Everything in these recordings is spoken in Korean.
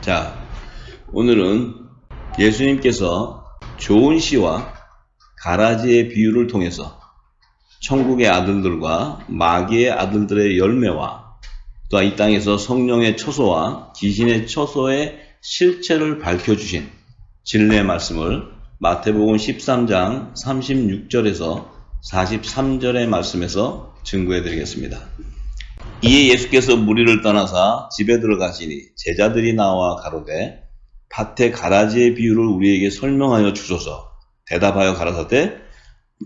자, 오늘은 예수님께서 좋은 씨와 가라지의 비유를 통해서 천국의 아들들과 마귀의 아들들의 열매와 또 이 땅에서 성령의 처소와 귀신의 처소의 실체를 밝혀주신 진리의 말씀을 마태복음 13장 36절에서 43절의 말씀에서 증거해 드리겠습니다. 이에 예수께서 무리를 떠나사 집에 들어가시니 제자들이 나와 가로되 밭의 가라지의 비유를 우리에게 설명하여 주소서. 대답하여 가라사대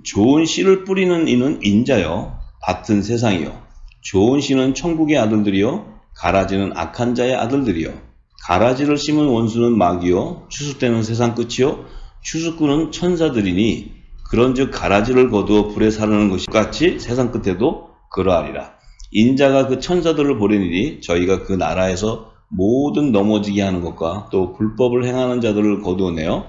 좋은 씨를 뿌리는 이는 인자요 밭은 세상이요 좋은 씨는 천국의 아들들이요 가라지는 악한 자의 아들들이요 가라지를 심은 원수는 마귀요 추수때는 세상 끝이요 추수꾼은 천사들이니 그런즉 가라지를 거두어 불에 사르는 것이 같이 세상 끝에도 그러하리라. 인자가 그 천사들을 보내니니 저희가 그 나라에서 모든 넘어지게 하는 것과 또 불법을 행하는 자들을 거두어내어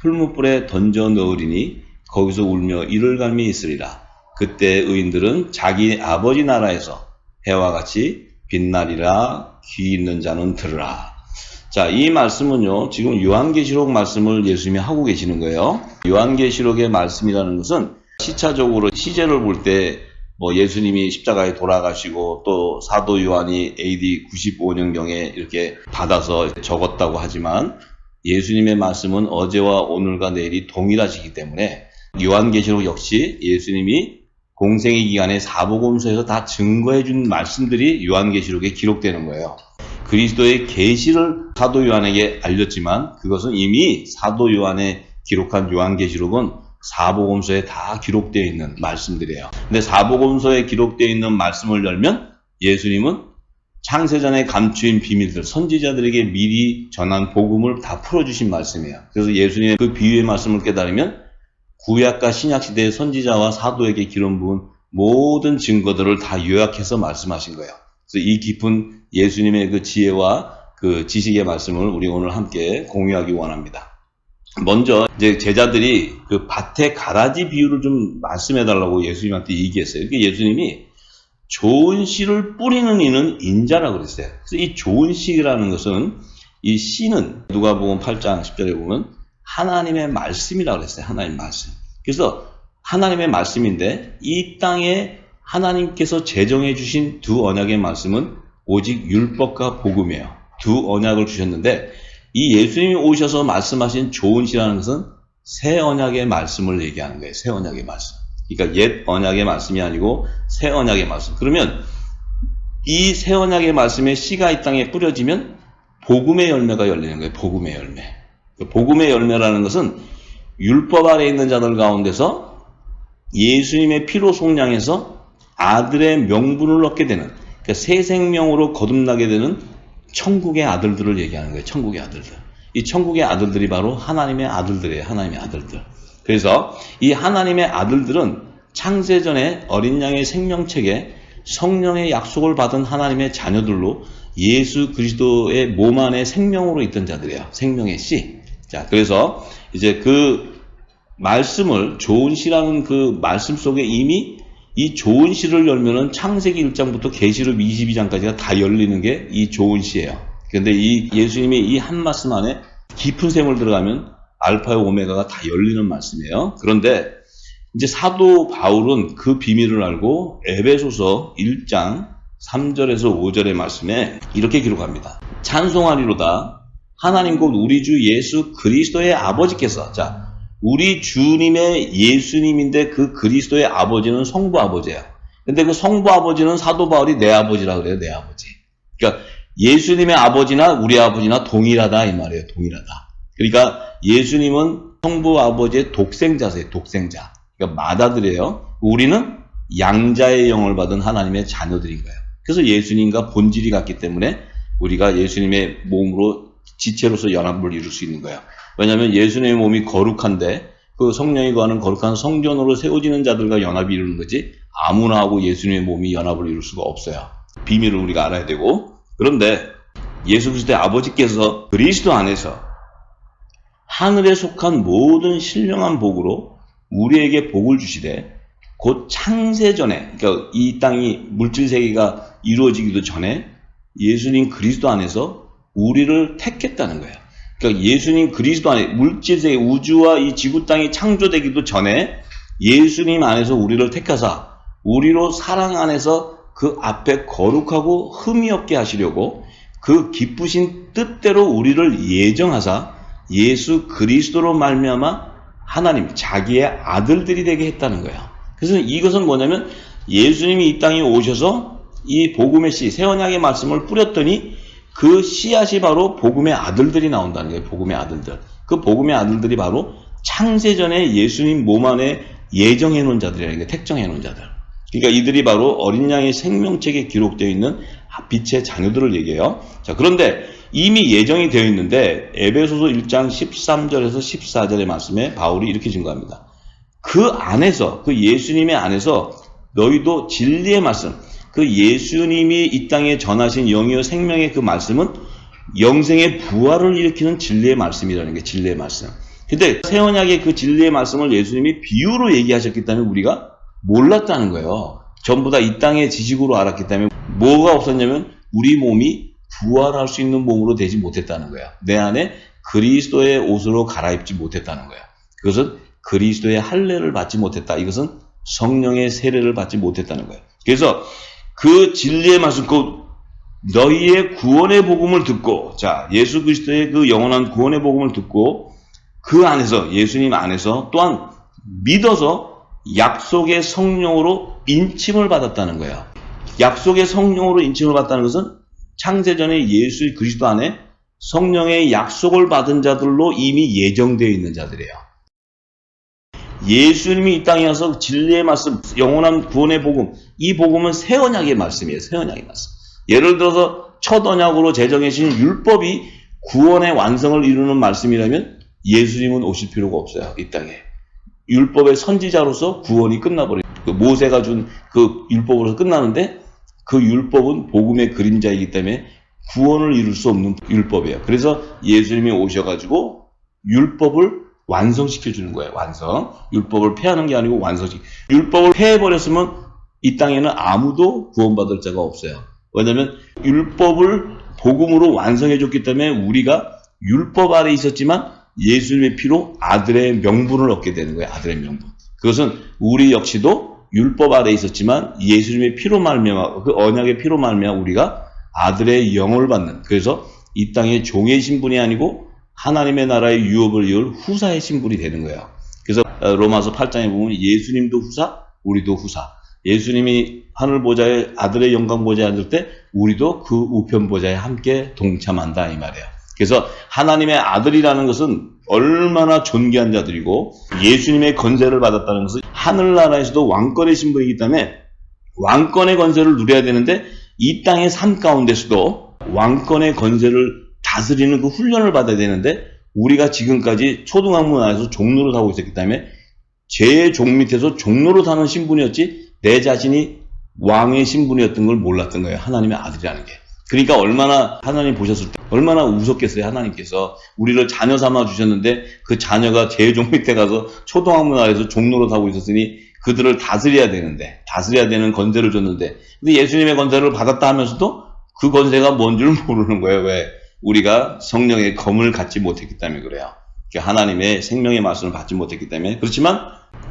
풀무불에 던져 넣으리니 거기서 울며 이를 갈미 있으리라. 그때 의인들은 자기 아버지 나라에서 해와 같이 빛나리라. 귀 있는 자는 들으라. 자, 이 말씀은요, 지금 요한계시록 말씀을 예수님이 하고 계시는 거예요. 요한계시록의 말씀이라는 것은 시차적으로 시제를 볼 때 예수님이 십자가에 돌아가시고 또 사도 요한이 AD 95년경에 이렇게 받아서 적었다고 하지만 예수님의 말씀은 어제와 오늘과 내일이 동일하시기 때문에 요한계시록 역시 예수님이 공생의 기간에 사복음서에서 다 증거해 준 말씀들이 요한계시록에 기록되는 거예요. 그리스도의 계시를 사도 요한에게 알렸지만 그것은 이미 사도 요한에 기록한 요한계시록은 사복음서에 다 기록되어 있는 말씀들이에요. 근데 사복음서에 기록되어 있는 말씀을 열면 예수님은 창세전에 감추인 비밀들, 선지자들에게 미리 전한 복음을 다 풀어주신 말씀이에요. 그래서 예수님의 그 비유의 말씀을 깨달으면 구약과 신약 시대의 선지자와 사도에게 기록 부분 모든 증거들을 다 요약해서 말씀하신 거예요. 그래서 이 깊은 예수님의 그 지혜와 그 지식의 말씀을 우리 오늘 함께 공유하기 원합니다. 먼저 이제 제자들이 그 밭의 가라지 비유를 좀 말씀해달라고 예수님한테 얘기했어요. 그러니까 예수님이 좋은 씨를 뿌리는 이는 인자라고 그랬어요. 그래서 이 좋은 씨라는 것은 이 씨는 누가복음 8장 10절에 보면 하나님의 말씀이라고 그랬어요. 하나님의 말씀. 그래서 하나님의 말씀인데 이 땅에 하나님께서 제정해 주신 두 언약의 말씀은 오직 율법과 복음이에요. 두 언약을 주셨는데 이 예수님이 오셔서 말씀하신 좋은 씨라는 것은 새 언약의 말씀을 얘기하는 거예요. 새 언약의 말씀. 그러니까 옛 언약의 말씀이 아니고 새 언약의 말씀. 그러면 이 새 언약의 말씀에 씨가 이 땅에 뿌려지면 복음의 열매가 열리는 거예요. 복음의 열매. 복음의 열매라는 것은 율법 아래 있는 자들 가운데서 예수님의 피로 속량해서 아들의 명분을 얻게 되는, 그러니까 새 생명으로 거듭나게 되는 천국의 아들들을 얘기하는 거예요. 천국의 아들들. 이 천국의 아들들이 바로 하나님의 아들들이에요. 하나님의 아들들. 그래서 이 하나님의 아들들은 창세전에 어린 양의 생명책에 성령의 약속을 받은 하나님의 자녀들로 예수 그리스도의 몸 안에 생명으로 있던 자들이에요. 생명의 씨. 자, 그래서 이제 그 말씀을 좋은 씨라는 그 말씀 속에 이미 이 좋은 씨를 열면은 창세기 1장부터 계시록 22장까지가 다 열리는 게 이 좋은 씨예요. 그런데 이 예수님이 이 한 말씀 안에 깊은 샘을 들어가면 알파와 오메가가 다 열리는 말씀이에요. 그런데 이제 사도 바울은 그 비밀을 알고 에베소서 1장 3절에서 5절의 말씀에 이렇게 기록합니다. 찬송하리로다 하나님 곧 우리 주 예수 그리스도의 아버지께서, 자, 우리 주님의 예수님인데 그 그리스도의 아버지는 성부 아버지예요. 근데 그 성부 아버지는 사도 바울이 내 아버지라고 그래요. 내 아버지. 그러니까 예수님의 아버지나 우리 아버지나 동일하다 이 말이에요. 동일하다. 그러니까 예수님은 성부 아버지의 독생자세요. 독생자. 그러니까 맏아들이에요. 우리는 양자의 영을 받은 하나님의 자녀들인 거예요. 그래서 예수님과 본질이 같기 때문에 우리가 예수님의 몸으로 지체로서 연합을 이룰 수 있는 거예요. 왜냐하면 예수님의 몸이 거룩한데 그 성령이 거하는 거룩한 성전으로 세워지는 자들과 연합이 이루는 거지 아무나 하고 예수님의 몸이 연합을 이룰 수가 없어요. 비밀을 우리가 알아야 되고, 그런데 예수 그리스도의 아버지께서 그리스도 안에서 하늘에 속한 모든 신령한 복으로 우리에게 복을 주시되 곧 창세전에, 그러니까 이 땅이 물질 세계가 이루어지기도 전에 예수님 그리스도 안에서 우리를 택했다는 거예요. 그러니까 예수님 그리스도 안에 물질세계 우주와 이 지구 땅이 창조되기도 전에 예수님 안에서 우리를 택하사 우리로 사랑 안에서 그 앞에 거룩하고 흠이 없게 하시려고 그 기쁘신 뜻대로 우리를 예정하사 예수 그리스도로 말미암아 하나님 자기의 아들들이 되게 했다는 거예요. 그래서 이것은 뭐냐면 예수님이 이 땅에 오셔서 이 복음의 씨, 새 언약의 말씀을 뿌렸더니 그 씨앗이 바로 복음의 아들들이 나온다는 거예요. 복음의 아들들. 그 복음의 아들들이 바로 창세전에 예수님 몸 안에 예정해 놓은 자들이라는 거예요. 택정해 놓은 자들. 그러니까 이들이 바로 어린 양의 생명책에 기록되어 있는 빛의 자녀들을 얘기해요. 자, 그런데 이미 예정이 되어 있는데 에베소서 1장 13절에서 14절의 말씀에 바울이 이렇게 증거합니다. 그 안에서, 그 예수님의 안에서 너희도 진리의 말씀, 그 예수님이 이 땅에 전하신 영이요 생명의 그 말씀은 영생의 부활을 일으키는 진리의 말씀이라는 게 진리의 말씀. 근데 새 언약의 그 진리의 말씀을 예수님이 비유로 얘기하셨기 때문에 우리가 몰랐다는 거예요. 전부 다 이 땅의 지식으로 알았기 때문에 뭐가 없었냐면 우리 몸이 부활할 수 있는 몸으로 되지 못했다는 거야. 내 안에 그리스도의 옷으로 갈아입지 못했다는 거야. 그것은 그리스도의 할례를 받지 못했다. 이것은 성령의 세례를 받지 못했다는 거야. 그래서 그 진리의 말씀, 그 너희의 구원의 복음을 듣고, 자, 예수 그리스도의 그 영원한 구원의 복음을 듣고 그 안에서 예수님 안에서 또한 믿어서 약속의 성령으로 인침을 받았다는 거예요. 약속의 성령으로 인침을 받았다는 것은 창세전에 예수 그리스도 안에 성령의 약속을 받은 자들로 이미 예정되어 있는 자들이에요. 예수님이 이 땅에 와서 진리의 말씀, 영원한 구원의 복음, 이 복음은 새 언약의 말씀이에요. 새 언약의 말씀. 예를 들어서 첫 언약으로 제정해 주신 율법이 구원의 완성을 이루는 말씀이라면 예수님은 오실 필요가 없어요. 이 땅에. 율법의 선지자로서 구원이 끝나버려요. 그 모세가 준 그 율법으로서 끝나는데 그 율법은 복음의 그림자이기 때문에 구원을 이룰 수 없는 율법이에요. 그래서 예수님이 오셔가지고 율법을 완성시켜 주는 거예요. 완성. 율법을 폐하는 게 아니고 완성시켜. 율법을 폐해버렸으면 이 땅에는 아무도 구원받을 자가 없어요. 왜냐하면 율법을 복음으로 완성해 줬기 때문에 우리가 율법 아래 있었지만 예수님의 피로 아들의 명분을 얻게 되는 거예요. 아들의 명분. 그것은 우리 역시도 율법 아래 있었지만 예수님의 피로 말미암아 그 언약의 피로 말미암아 우리가 아들의 영을 받는, 그래서 이 땅의 종의 신분이 아니고 하나님의 나라의 유업을 이을 후사의 신분이 되는 거예요. 그래서 로마서 8장에 보면 예수님도 후사, 우리도 후사. 예수님이 하늘 보좌에 아들의 영광 보좌에 앉을 때 우리도 그 우편 보좌에 함께 동참한다 이 말이에요. 그래서 하나님의 아들이라는 것은 얼마나 존귀한 자들이고 예수님의 건세를 받았다는 것은 하늘나라에서도 왕권의 신분이기 때문에 왕권의 건세를 누려야 되는데 이 땅의 삶 가운데서도 왕권의 건세를 다스리는 그 훈련을 받아야 되는데 우리가 지금까지 초등학문 안에서 종로를 하고 있었기 때문에 제 종 밑에서 종로를 하는 신분이었지 내 자신이 왕의 신분이었던 걸 몰랐던 거예요. 하나님의 아들이라는 게. 그러니까 얼마나 하나님 보셨을 때 얼마나 우셨겠어요. 하나님께서 우리를 자녀 삼아 주셨는데 그 자녀가 제 종 밑에 가서 초등학문 아래에서 종로를 하고 있었으니 그들을 다스려야 되는데 다스려야 되는 건세를 줬는데 근데 예수님의 건세를 받았다 하면서도 그 건세가 뭔 줄 모르는 거예요. 왜? 우리가 성령의 검을 갖지 못했기 때문에 그래요. 하나님의 생명의 말씀을 받지 못했기 때문에. 그렇지만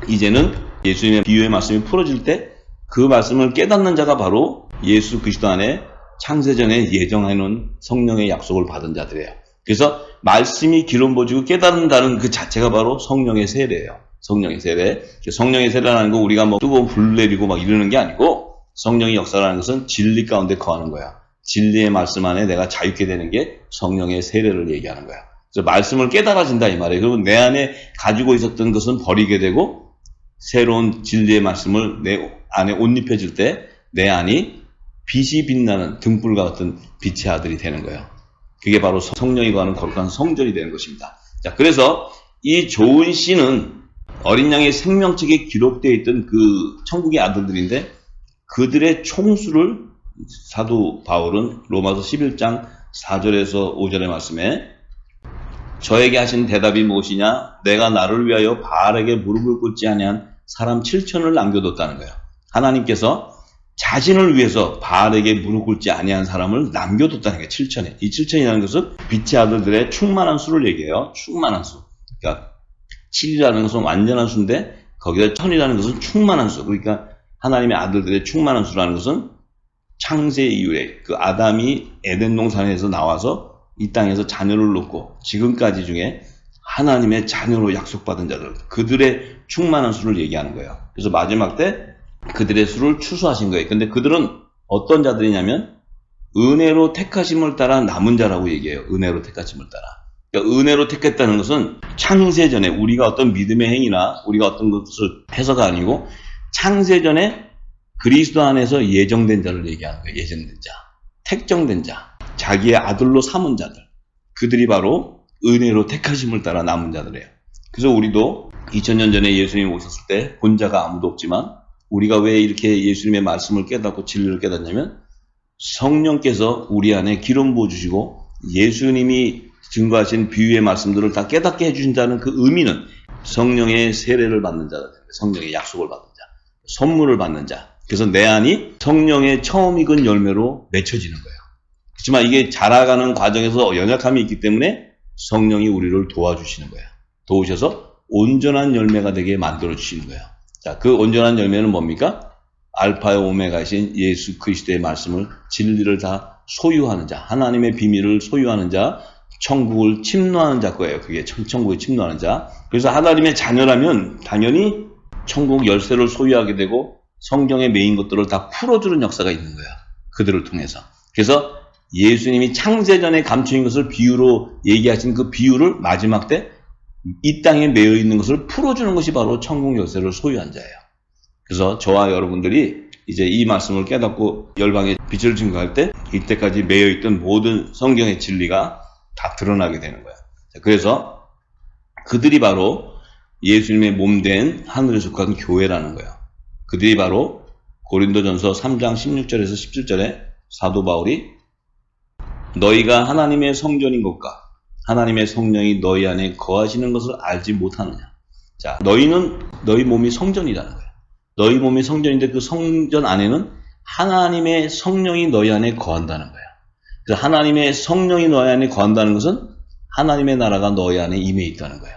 이제는 예수님의 비유의 말씀이 풀어질 때 그 말씀을 깨닫는 자가 바로 예수 그리스도 안에 창세전에 예정해놓은 성령의 약속을 받은 자들이에요. 그래서 말씀이 기름 부어지고 깨닫는다는 그 자체가 바로 성령의 세례예요. 성령의 세례. 성령의 세례라는 거 우리가 뭐 뜨거운 불 내리고 막 이러는 게 아니고 성령의 역사라는 것은 진리 가운데 거하는 거야. 진리의 말씀 안에 내가 자유케 되는 게 성령의 세례를 얘기하는 거야. 그래서 말씀을 깨달아진다 이 말이에요. 그러면 내 안에 가지고 있었던 것은 버리게 되고 새로운 진리의 말씀을 내 안에 옷 입혀질 때 내 안이 빛이 빛나는 등불과 같은 빛의 아들이 되는 거예요. 그게 바로 성령이 거하는 거룩한 성전이 되는 것입니다. 자, 그래서 이 좋은 씨는 어린 양의 생명책에 기록되어 있던 그 천국의 아들들인데 그들의 총수를 사도 바울은 로마서 11장 4절에서 5절의 말씀에 저에게 하신 대답이 무엇이냐? 내가 나를 위하여 바알에게 무릎을 꿇지 아니한 사람 7천을 남겨뒀다는 거예요. 하나님께서 자신을 위해서 바알에게 무릎 꿇지 아니한 사람을 남겨뒀다는 게 7천에. 이 7천이라는 것은 빛의 아들들의 충만한 수를 얘기해요. 충만한 수. 그러니까 7이라는 것은 완전한 수인데 거기다 1000이라는 것은 충만한 수. 그러니까 하나님의 아들들의 충만한 수라는 것은 창세 이후에 그 아담이 에덴 동산에서 나와서 이 땅에서 자녀를 놓고 지금까지 중에 하나님의 자녀로 약속받은 자들, 그들의 충만한 수를 얘기하는 거예요. 그래서 마지막 때 그들의 수를 추수하신 거예요. 근데 그들은 어떤 자들이냐면 은혜로 택하심을 따라 남은 자라고 얘기해요. 은혜로 택하심을 따라. 그러니까 은혜로 택했다는 것은 창세전에 우리가 어떤 믿음의 행위나 우리가 어떤 것을 해서가 아니고 창세전에 그리스도 안에서 예정된 자를 얘기하는 거예요. 예정된 자. 택정된 자. 자기의 아들로 삼은 자들. 그들이 바로 은혜로 택하심을 따라 남은 자들이에요. 그래서 우리도 2000년 전에 예수님이 오셨을 때 본 자가 아무도 없지만 우리가 왜 이렇게 예수님의 말씀을 깨닫고 진리를 깨닫냐면 성령께서 우리 안에 기름 부어주시고 예수님이 증거하신 비유의 말씀들을 다 깨닫게 해주신다는 그 의미는 성령의 세례를 받는 자들, 성령의 약속을 받는 자, 선물을 받는 자. 그래서 내 안이 성령의 처음 익은 열매로 맺혀지는 거예요. 그렇지만 이게 자라가는 과정에서 연약함이 있기 때문에 성령이 우리를 도와주시는 거예요. 도우셔서 온전한 열매가 되게 만들어주시는 거예요. 자, 그 온전한 열매는 뭡니까? 알파의 오메가이신 예수 그리스도의 말씀을, 진리를 다 소유하는 자, 하나님의 비밀을 소유하는 자, 천국을 침노하는 자 거예요. 그게 천국에 침노하는 자. 그래서 하나님의 자녀라면 당연히 천국 열쇠를 소유하게 되고 성경에 메인 것들을 다 풀어주는 역사가 있는 거예요. 그들을 통해서. 그래서 예수님이 창세전에 감추인 것을 비유로 얘기하신 그 비유를 마지막 때 이 땅에 매여 있는 것을 풀어주는 것이 바로 천국 열쇠를 소유한 자예요. 그래서 저와 여러분들이 이제 이 말씀을 깨닫고 열방에 빛을 증거할 때 이때까지 매여 있던 모든 성경의 진리가 다 드러나게 되는 거예요. 그래서 그들이 바로 예수님의 몸된 하늘에 속한 교회라는 거예요. 그들이 바로 고린도전서 3장 16절에서 17절에 사도 바울이 너희가 하나님의 성전인 것과 하나님의 성령이 너희 안에 거하시는 것을 알지 못하느냐. 자, 너희는 너희 몸이 성전이라는 거예요. 너희 몸이 성전인데 그 성전 안에는 하나님의 성령이 너희 안에 거한다는 거예요. 그래서 하나님의 성령이 너희 안에 거한다는 것은 하나님의 나라가 너희 안에 임해 있다는 거예요.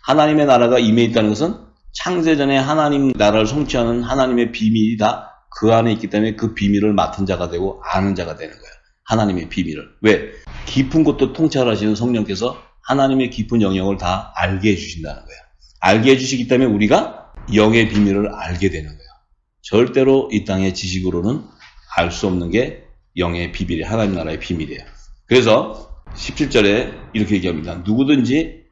하나님의 나라가 임해 있다는 것은 창세전에 하나님 나라를 성취하는 하나님의 비밀이 다 그 안에 있기 때문에 그 비밀을 맡은 자가 되고 아는 자가 되는 거예요. 하나님의 비밀을. 왜? 깊은 곳도 통찰하시는 성령께서 하나님의 깊은 영역을 다 알게 해주신다는 거예요. 알게 해주시기 때문에 우리가 영의 비밀을 알게 되는 거예요. 절대로 이 땅의 지식으로는 알 수 없는 게 영의 비밀이 하나님 나라의 비밀이에요. 그래서 17절에 이렇게 얘기합니다. 누구든지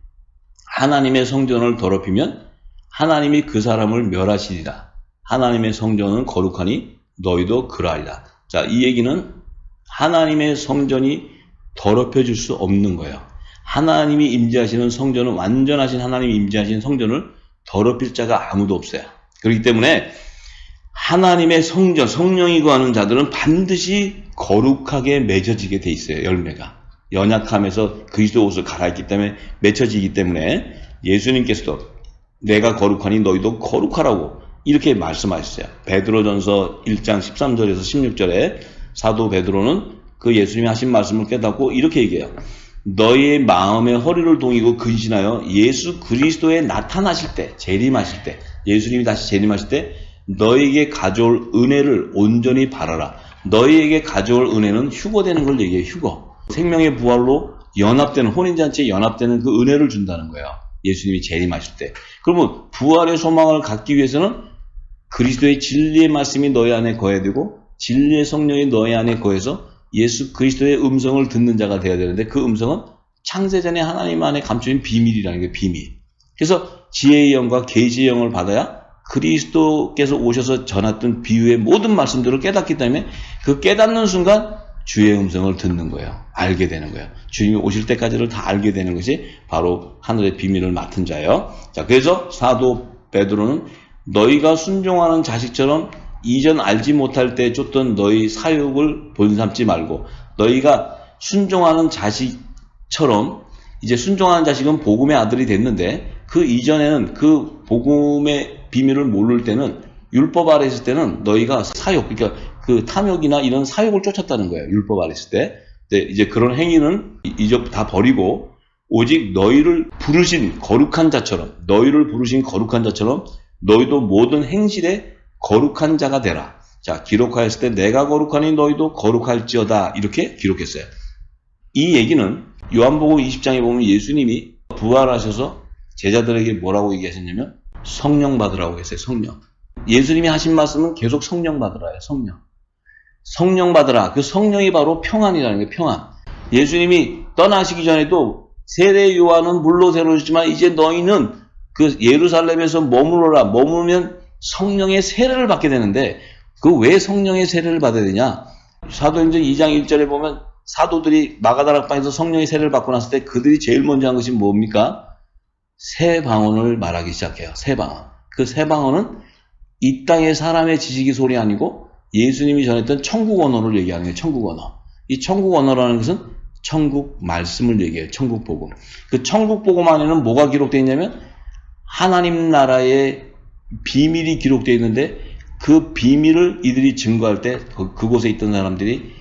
하나님의 성전을 더럽히면 하나님이 그 사람을 멸하시리라. 하나님의 성전은 거룩하니 너희도 그러하리라. 자, 이 얘기는 하나님의 성전이 더럽혀질 수 없는 거예요. 하나님이 임재하시는 성전은 완전하신 하나님이 임재하신 성전을 더럽힐 자가 아무도 없어요. 그렇기 때문에 하나님의 성전, 성령이 거하는 자들은 반드시 거룩하게 맺어지게 돼 있어요. 열매가. 연약함에서 그리스도 옷을 갈아입기 때문에 맺혀지기 때문에 예수님께서도 내가 거룩하니 너희도 거룩하라고 이렇게 말씀하셨어요. 베드로전서 1장 13절에서 16절에 사도 베드로는 그 예수님이 하신 말씀을 깨닫고 이렇게 얘기해요. 너희의 마음의 허리를 동이고 근신하여 예수 그리스도에 나타나실 때, 재림하실 때, 예수님이 다시 재림하실 때 너희에게 가져올 은혜를 온전히 바라라. 너희에게 가져올 은혜는 휴거되는 걸 얘기해요. 휴거. 생명의 부활로 연합되는, 혼인잔치에 연합되는 그 은혜를 준다는 거예요. 예수님이 재림하실 때. 그러면 부활의 소망을 갖기 위해서는 그리스도의 진리의 말씀이 너희 안에 거해야 되고 진리의 성령이 너희 안에 거해서 예수 그리스도의 음성을 듣는 자가 되어야 되는데 그 음성은 창세전에 하나님 안에 감춰진 비밀이라는 게 비밀. 그래서 지혜의 영과 계시의 영을 받아야 그리스도께서 오셔서 전했던 비유의 모든 말씀들을 깨닫기 때문에 그 깨닫는 순간 주의 음성을 듣는 거예요. 알게 되는 거예요. 주님이 오실 때까지를 다 알게 되는 것이 바로 하늘의 비밀을 맡은 자예요. 자, 그래서 사도 베드로는 너희가 순종하는 자식처럼 이전 알지 못할 때 쫓던 너희 사욕을 본삼지 말고 너희가 순종하는 자식처럼 이제 순종하는 자식은 복음의 아들이 됐는데 그 이전에는 그 복음의 비밀을 모를 때는 율법 아래 있을 때는 너희가 사욕, 그러니까 그 탐욕이나 이런 사욕을 쫓았다는 거예요. 율법 아래 있을 때. 근데 이제 그런 행위는 이제 다 버리고 오직 너희를 부르신 거룩한 자처럼 너희도 모든 행실에 거룩한 자가 되라. 자, 기록하였을 때 내가 거룩하니 너희도 거룩할지어다. 이렇게 기록했어요. 이 얘기는 요한복음 20장에 보면 예수님이 부활하셔서 제자들에게 뭐라고 얘기하셨냐면 성령 받으라고 했어요. 성령. 예수님이 하신 말씀은 계속 성령 받으라예요. 성령. 성령 받으라. 그 성령이 바로 평안이라는 게 평안. 예수님이 떠나시기 전에도 세례 요한은 물로 세로졌지만 이제 너희는 그 예루살렘에서 머무르면 성령의 세례를 받게 되는데 그 왜 성령의 세례를 받아야 되냐? 사도행전 2장 1절에 보면 사도들이 마가다락방에서 성령의 세례를 받고 났을 때 그들이 제일 먼저 한 것이 뭡니까? 새 방언을 말하기 시작해요. 새 방언. 그 새 방언은 이 땅의 사람의 지식이 소리 아니고 예수님이 전했던 천국 언어를 얘기하는 거예요. 천국 언어. 이 천국 언어라는 것은 천국 말씀을 얘기해요. 천국 복음. 그 천국 복음 안에는 뭐가 기록되어 있냐면 하나님 나라의 비밀이 기록되어 있는데 그 비밀을 이들이 증거할 때 그곳에 있던 사람들이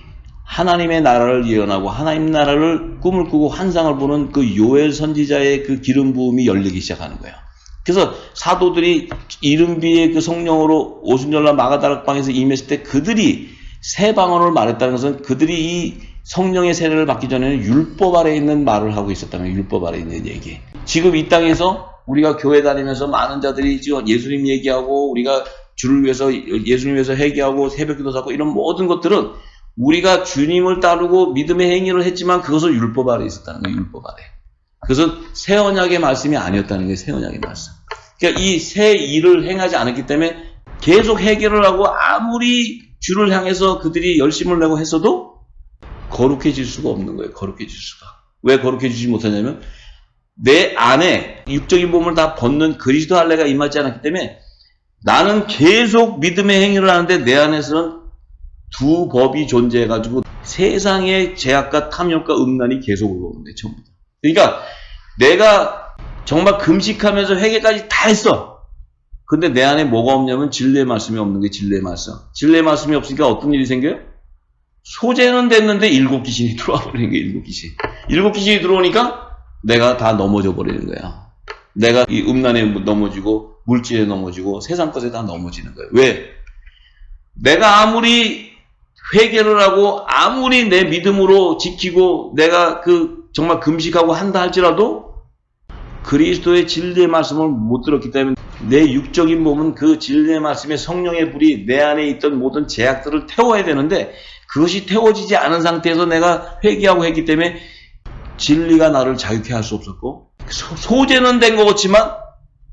하나님의 나라를 예언하고 하나님 나라를 꿈을 꾸고 환상을 보는 그 요엘 선지자의 그 기름 부음이 열리기 시작하는 거예요. 그래서 사도들이 이른비의 그 성령으로 오순절날 마가다락방에서 임했을 때 그들이 새 방언을 말했다는 것은 그들이 이 성령의 세례를 받기 전에는 율법 아래에 있는 말을 하고 있었다는 거예요. 율법 아래에 있는 얘기. 지금 이 땅에서 우리가 교회 다니면서 많은 자들이 지금 예수님 얘기하고 우리가 주를 위해서 예수님 위해서 회개하고 새벽기도 하고 이런 모든 것들은 우리가 주님을 따르고 믿음의 행위를 했지만 그것은 율법 아래에 있었다는 거예요. 율법 아래. 그것은 새 언약의 말씀이 아니었다는 거예요. 새 언약의 말씀. 그러니까 이 새 일을 행하지 않았기 때문에 계속 해결을 하고 아무리 주를 향해서 그들이 열심을 내고 했어도 거룩해질 수가 없는 거예요. 거룩해질 수가. 왜 거룩해지지 못하냐면 내 안에 육적인 몸을 다 벗는 그리스도 할례가 임하지 않았기 때문에 나는 계속 믿음의 행위를 하는데 내 안에서는 두 법이 존재해가지고 세상의 죄악과 탐욕과 음란이 계속 올라오는 거예요. 전부 다. 그러니까 내가 정말 금식하면서 회개까지 다 했어. 근데 내 안에 뭐가 없냐면 진리의 말씀이 없는 게 진리의 말씀. 진리의 말씀이 없으니까 어떤 일이 생겨요? 소재는 됐는데 일곱 귀신이 들어와 버리는 거예요. 일곱 귀신. 일곱 귀신이 들어오니까 내가 다 넘어져 버리는 거야. 내가 이 음란에 넘어지고 물질에 넘어지고 세상 것에 다 넘어지는 거예요. 왜? 내가 아무리 회개를 하고 아무리 내 믿음으로 지키고 내가 정말 금식하고 한다 할지라도 그리스도의 진리의 말씀을 못 들었기 때문에 내 육적인 몸은 그 진리의 말씀의 성령의 불이 내 안에 있던 모든 죄악들을 태워야 되는데 그것이 태워지지 않은 상태에서 내가 회개하고 했기 때문에 진리가 나를 자유케 할 수 없었고 소재는 된 것 같지만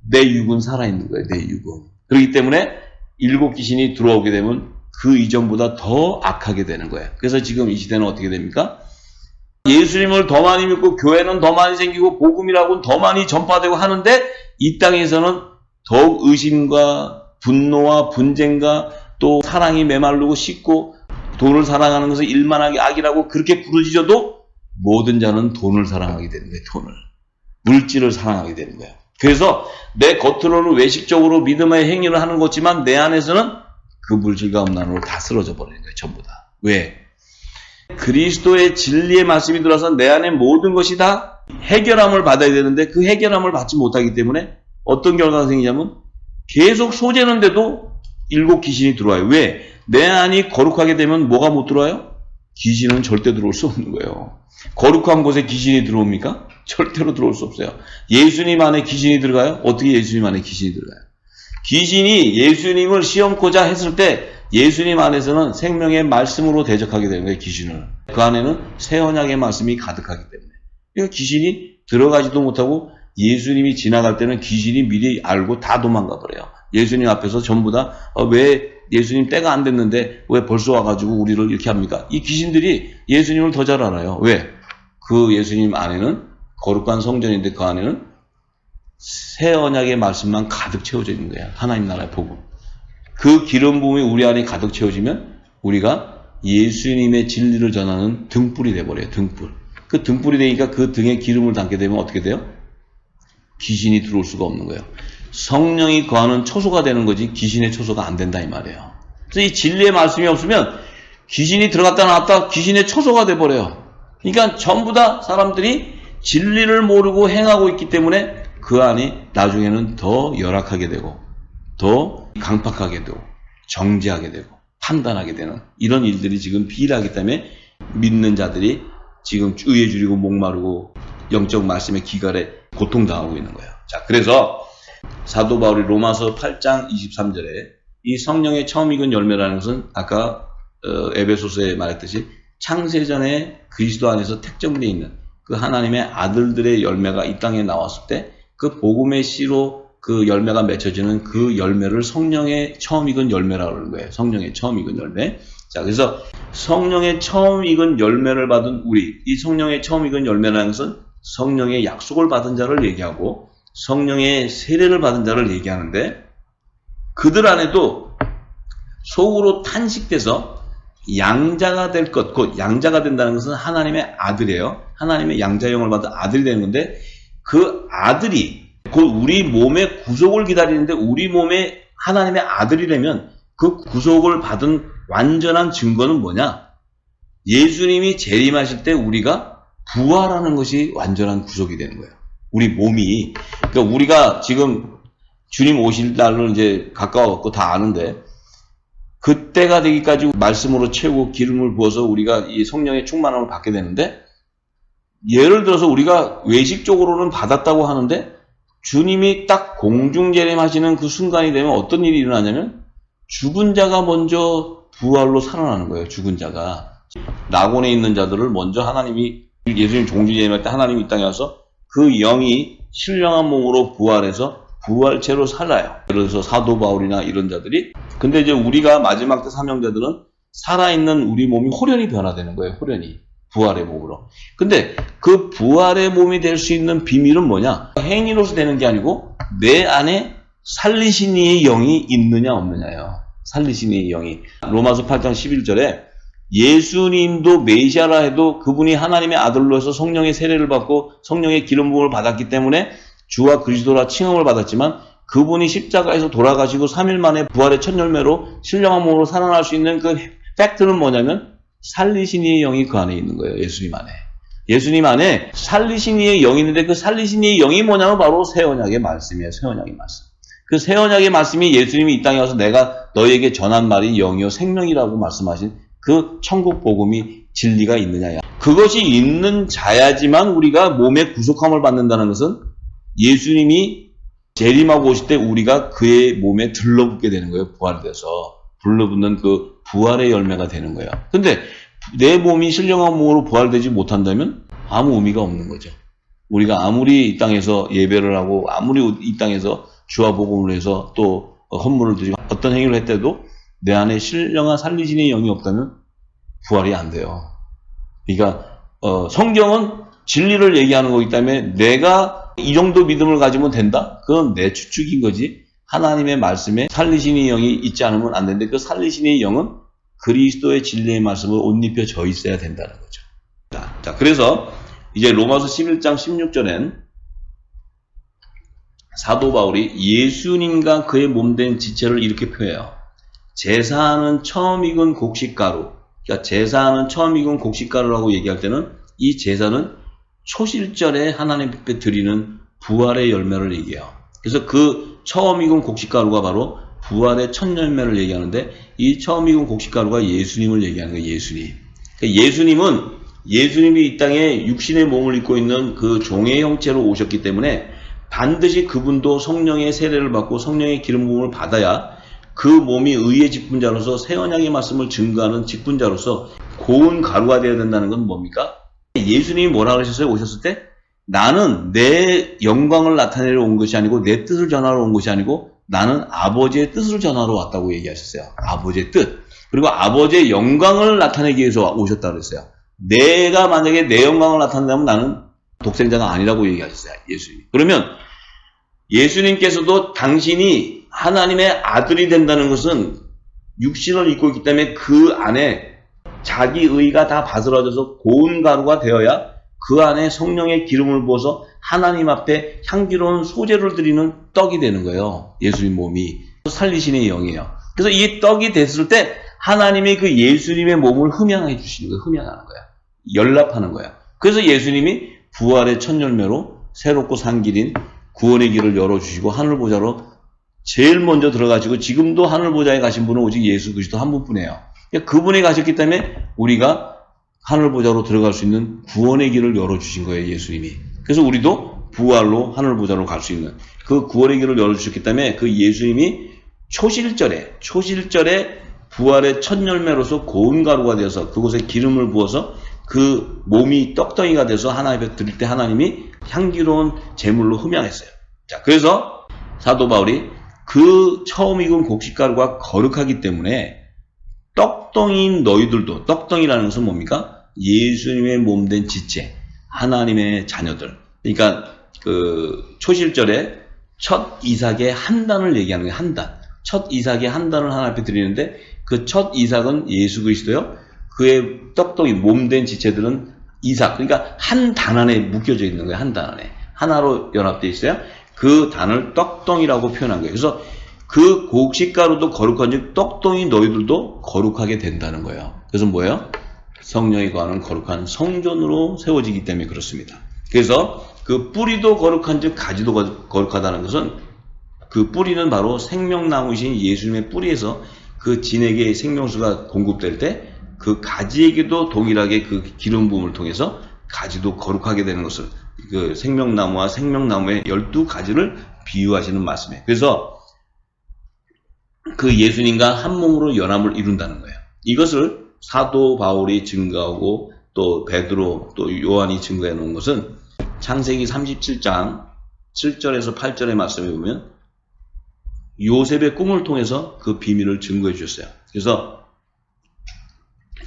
내 육은 살아있는 거예요. 내 육은. 그렇기 때문에 일곱 귀신이 들어오게 되면 그 이전보다 더 악하게 되는 거예요. 그래서 지금 이 시대는 어떻게 됩니까? 예수님을 더 많이 믿고 교회는 더 많이 생기고 복음이라고는 더 많이 전파되고 하는데 이 땅에서는 더욱 의심과 분노와 분쟁과 또 사랑이 메마르고 식고 돈을 사랑하는 것을 일만하게 악이라고 그렇게 부르짖어도 모든 자는 돈을 사랑하게 되는 거예요. 돈을. 물질을 사랑하게 되는 거예요. 그래서 내 겉으로는 외식적으로 믿음의 행위를 하는 거지만 내 안에서는 그 물질과 음란으로 다 쓰러져 버리는 거예요. 전부 다. 왜? 그리스도의 진리의 말씀이 들어서 내 안에 모든 것이 다 해결함을 받아야 되는데 그 해결함을 받지 못하기 때문에 어떤 결과가 생기냐면 계속 소재는데도 일곱 귀신이 들어와요. 왜? 내 안이 거룩하게 되면 뭐가 못 들어와요? 귀신은 절대 들어올 수 없는 거예요. 거룩한 곳에 귀신이 들어옵니까? 절대로 들어올 수 없어요. 예수님 안에 귀신이 들어가요? 어떻게 예수님 안에 귀신이 들어가요? 귀신이 예수님을 시험코자 했을 때 예수님 안에서는 생명의 말씀으로 대적하게 되는 거예요. 귀신을. 그 안에는 새 언약의 말씀이 가득하기 때문에. 그러니까 귀신이 들어가지도 못하고 예수님이 지나갈 때는 귀신이 미리 알고 다 도망가 버려요. 예수님 앞에서 전부 다 왜 예수님 때가 안 됐는데 왜 벌써 와가지고 우리를 이렇게 합니까? 이 귀신들이 예수님을 더 잘 알아요. 왜? 그 예수님 안에는 거룩한 성전인데 그 안에는 새 언약의 말씀만 가득 채워져 있는 거야. 하나님 나라의 복음. 그 기름 부음이 우리 안에 가득 채워지면 우리가 예수님의 진리를 전하는 등불이 돼버려요. 등불. 그 등불이 되니까 그 등에 기름을 담게 되면 어떻게 돼요? 귀신이 들어올 수가 없는 거예요. 성령이 거하는 초소가 되는 거지 귀신의 초소가 안 된다 이 말이에요. 그래서 이 진리의 말씀이 없으면 귀신이 들어갔다 나왔다 귀신의 초소가 돼버려요. 그러니까 전부 다 사람들이 진리를 모르고 행하고 있기 때문에 그 안이 나중에는 더 열악하게 되고 더 강팍하게 되고 정죄하게 되고 판단하게 되는 이런 일들이 지금 비일하기 때문에 믿는 자들이 지금 의에 줄이고 목마르고 영적 말씀의 기갈에 고통당하고 있는 거예요. 자, 그래서 사도 바울이 로마서 8장 23절에 이 성령의 처음 익은 열매라는 것은 아까 에베소서에 말했듯이 창세전에 그리스도 안에서 택정되어 있는 그 하나님의 아들들의 열매가 이 땅에 나왔을 때 그 복음의 씨로 그 열매가 맺혀지는 그 열매를 성령의 처음 익은 열매라고 하는 거예요. 성령의 처음 익은 열매. 자, 그래서 성령의 처음 익은 열매를 받은 우리, 이 성령의 처음 익은 열매라는 것은 성령의 약속을 받은 자를 얘기하고 성령의 세례를 받은 자를 얘기하는데 그들 안에도 속으로 탄식돼서 양자가 될 것, 곧 양자가 된다는 것은 하나님의 아들이에요. 하나님의 양자형을 받은 아들이 되는 건데 그 아들이 곧 우리 몸의 구속을 기다리는데 우리 몸에 하나님의 아들이 되면 그 구속을 받은 완전한 증거는 뭐냐? 예수님이 재림하실 때 우리가 부활하는 것이 완전한 구속이 되는 거예요. 우리 몸이. 그러니까 우리가 지금 주님 오실 날을 이제 가까워갖고 다 아는데 그때가 되기까지 말씀으로 채우고 기름을 부어서 우리가 이 성령의 충만함을 받게 되는데 예를 들어서 우리가 외식적으로는 받았다고 하는데 주님이 딱 공중재림하시는 그 순간이 되면 어떤 일이 일어나냐면 죽은 자가 먼저 부활로 살아나는 거예요. 죽은 자가. 낙원에 있는 자들을 먼저 하나님이 예수님 공중재림할 때 하나님이 이 땅에 와서 그 영이 신령한 몸으로 부활해서 부활체로 살아요. 그래서 사도 바울이나 이런 자들이 근데 이제 우리가 마지막 때 사명자들은 살아있는 우리 몸이 호련히 변화되는 거예요. 호련히. 부활의 몸으로. 근데 그 부활의 몸이 될 수 있는 비밀은 뭐냐? 행위로서 되는 게 아니고 내 안에 살리신 이의 영이 있느냐 없느냐예요. 살리신 이의 영이. 로마서 8장 11절에 예수님도 메시아라 해도 그분이 하나님의 아들로서 성령의 세례를 받고 성령의 기름 부음을 받았기 때문에 주와 그리스도라 칭함을 받았지만 그분이 십자가에서 돌아가시고 3일 만에 부활의 첫 열매로 신령한 몸으로 살아날 수 있는 그 팩트는 뭐냐면 살리신 이의 영이 그 안에 있는 거예요. 예수님 안에. 예수님 안에 살리신 이의 영이 있는데 그 살리신 이의 영이 뭐냐면 바로 새 언약의 말씀이에요. 새 언약의 말씀. 그 새 언약의 말씀이 예수님이 이 땅에 와서 내가 너에게 전한 말이 영이요 생명이라고 말씀하신 그 천국 복음이 진리가 있느냐야. 그것이 있는 자야지만 우리가 몸의 구속함을 받는다는 것은 예수님이 재림하고 오실 때 우리가 그의 몸에 들러붙게 되는 거예요. 부활돼서. 들러붙는 그 부활의 열매가 되는 거예요. 근데 내 몸이 신령한 몸으로 부활되지 못한다면 아무 의미가 없는 거죠. 우리가 아무리 이 땅에서 예배를 하고 아무리 이 땅에서 주와 복음을 해서 또 헌물을 드리고 어떤 행위를 했대도 내 안에 신령한 살리신의 영이 없다면 부활이 안 돼요. 그러니까 성경은 진리를 얘기하는 거기 때문에 내가 이 정도 믿음을 가지면 된다? 그건 내 추측인 거지. 하나님의 말씀에 살리신의 영이 있지 않으면 안 되는데 그 살리신의 영은 그리스도의 진리의 말씀을 옷 입혀져 있어야 된다는 거죠. 자, 그래서 이제 로마서 11장 16절엔 사도 바울이 예수님과 그의 몸된 지체를 이렇게 표해요. 제사하는 처음 익은 곡식가루. 그러니까 제사하는 처음 익은 곡식가루라고 얘기할 때는 이 제사는 초실절에 하나님 앞에 드리는 부활의 열매를 얘기해요. 그래서 그 처음 익은 곡식가루가 바로 부활의 첫 열매를 얘기하는데 이 처음 익은 곡식가루가 예수님을 얘기하는 거예요. 예수님. 그러니까 예수님이 이 땅에 육신의 몸을 입고 있는 그 종의 형체로 오셨기 때문에 반드시 그분도 성령의 세례를 받고 성령의 기름 부음을 받아야 그 몸이 의의 직분자로서 새 언약의 말씀을 증거하는 직분자로서 고운 가루가 되어야 된다는 건 뭡니까? 예수님이 뭐라 그러셨어요? 오셨을 때 나는 내 영광을 나타내러 온 것이 아니고 내 뜻을 전하러 온 것이 아니고 나는 아버지의 뜻을 전하러 왔다고 얘기하셨어요. 아버지의 뜻. 그리고 아버지의 영광을 나타내기 위해서 오셨다고 그랬어요. 내가 만약에 내 영광을 나타낸다면 나는 독생자가 아니라고 얘기하셨어요. 예수님. 그러면 예수님께서도 당신이 하나님의 아들이 된다는 것은 육신을 입고 있기 때문에 그 안에 자기 의가 다 바스러져서 고운 가루가 되어야 그 안에 성령의 기름을 부어서 하나님 앞에 향기로운 소재를 드리는 떡이 되는 거예요. 예수님 몸이. 살리시는 영이에요. 그래서 이 떡이 됐을 때 하나님이 그 예수님의 몸을 흠양해 주시는 거예요. 흠양하는 거예요. 연락하는 거예요. 그래서 예수님이 부활의 첫 열매로 새롭고 산 길인 구원의 길을 열어주시고 하늘 보좌로 제일 먼저 들어가시고, 지금도 하늘 보좌에 가신 분은 오직 예수 그리스도 한 분뿐이에요. 그분이 가셨기 때문에 우리가 하늘 보좌로 들어갈 수 있는 구원의 길을 열어주신 거예요, 예수님이. 그래서 우리도 부활로 하늘 보좌로 갈 수 있는 그 구원의 길을 열어주셨기 때문에 그 예수님이 초실절에 부활의 첫 열매로서 고운 가루가 되어서 그곳에 기름을 부어서 그 몸이 떡덩이가 돼서 하나님 앞에 드릴 때 하나님이 향기로운 제물로 흠양했어요. 자, 그래서 사도 바울이 그 처음 익은 곡식가루가 거룩하기 때문에 떡덩이인 너희들도, 떡덩이라는 것은 뭡니까? 예수님의 몸된 지체, 하나님의 자녀들. 그러니까 그 초실절에 첫 이삭의 한 단을 얘기하는 거예요. 한 단. 첫 이삭의 한 단을 하나님 앞에 드리는데 그 첫 이삭은 예수 그리스도요. 그의 떡덩이 몸된 지체들은 이삭, 그러니까 한 단 안에 묶여져 있는 거예요. 한 단 안에. 하나로 연합되어 있어요. 그 단을 떡덩이라고 표현한 거예요. 그래서 그 곡식가루도 거룩한즉 떡덩이 너희들도 거룩하게 된다는 거예요. 그래서 뭐예요? 성령이 거하는 거룩한 성전으로 세워지기 때문에 그렇습니다. 그래서 그 뿌리도 거룩한즉 가지도 거룩하다는 것은 그 뿌리는 바로 생명나무이신 예수님의 뿌리에서 그 진에게 생명수가 공급될 때 그 가지에게도 동일하게 그 기름 부음을 통해서 가지도 거룩하게 되는 것을, 그 생명나무와 생명나무의 12가지를 비유하시는 말씀이에요. 그래서 그 예수님과 한 몸으로 연합을 이룬다는 거예요. 이것을 사도 바울이 증거하고 또 베드로 또 요한이 증거해 놓은 것은 창세기 37장 7절에서 8절의 말씀에 보면 요셉의 꿈을 통해서 그 비밀을 증거해 주셨어요. 그래서